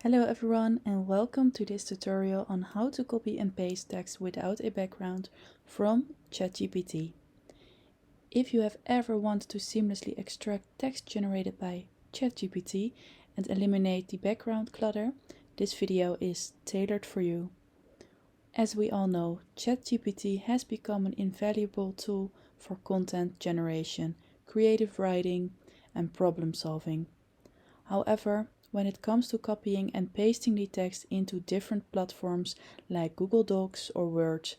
Hello everyone and welcome to this tutorial on how to copy and paste text without a background from ChatGPT. If you have ever wanted to seamlessly extract text generated by ChatGPT and eliminate the background clutter, this video is tailored for you. As we all know, ChatGPT has become an invaluable tool for content generation, creative writing, and problem solving. However, when it comes to copying and pasting the text into different platforms like Google Docs or Word,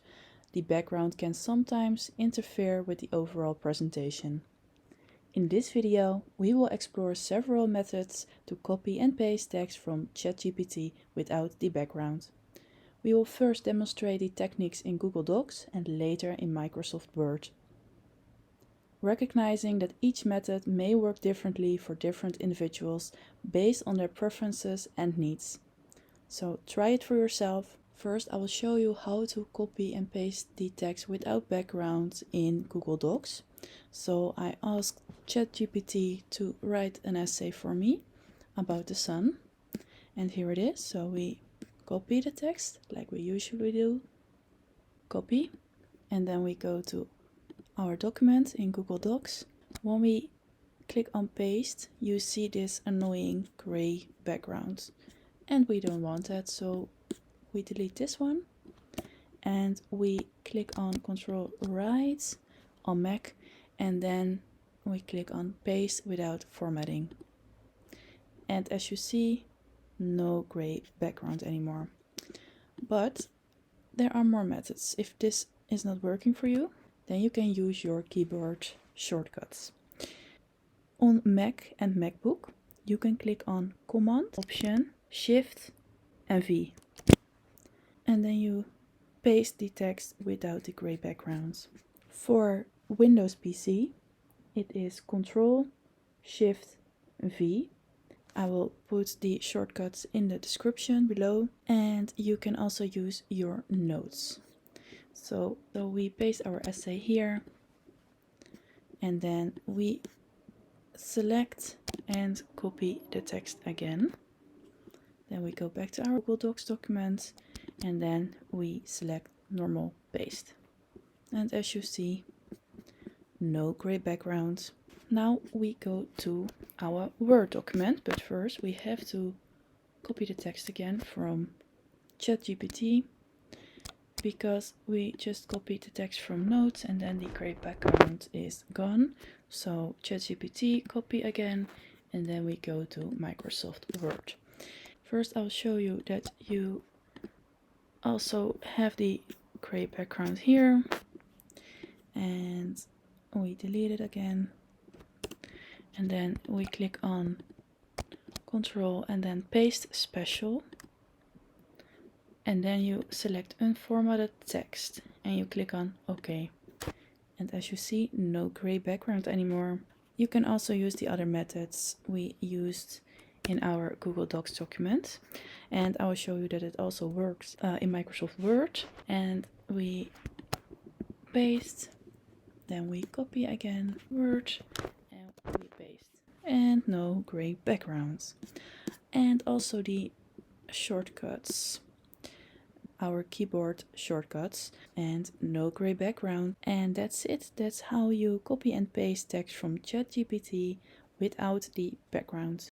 the background can sometimes interfere with the overall presentation. In this video, we will explore several methods to copy and paste text from ChatGPT without the background. We will first demonstrate the techniques in Google Docs and later in Microsoft Word. Recognizing that each method may work differently for different individuals based on their preferences and needs. So try it for yourself. First, I will show you how to copy and paste the text without background in Google Docs. So I asked ChatGPT to write an essay for me about the sun. And here it is. So we copy the text like we usually do. Copy. And then we go to our document in Google Docs. When we click on paste, you see this annoying gray background. And we don't want that, so we delete this one. And we click on Ctrl right on Mac, and then we click on paste without formatting. And as you see, no gray background anymore. But there are more methods. If this is not working for you, then you can use your keyboard shortcuts. On Mac and Macbook, you can click on Command, Option, Shift and V. And then you paste the text without the gray background. For Windows PC, it is Control, Shift, V. I will put the shortcuts in the description below, and you can also use your notes. So we paste our essay here, and then we select and copy the text again. Then we go back to our Google Docs document, and then we select normal paste. And as you see, no gray background. Now we go to our Word document, but first we have to copy the text again from ChatGPT, because we just copied the text from notes and then the gray background is gone. So ChatGPT, copy again, and then we go to Microsoft Word. First I'll show you that you also have the gray background here, and we delete it again, and then we click on Control and then Paste Special. And then you select Unformatted Text and you click on OK. And as you see, no gray background anymore. You can also use the other methods we used in our Google Docs document. And I will show you that it also works in Microsoft Word. And we paste, then we copy again, Word, and we paste. And no gray backgrounds. And also the shortcuts. Our keyboard shortcuts, and no gray background. And that's it. That's how you copy and paste text from ChatGPT without the background.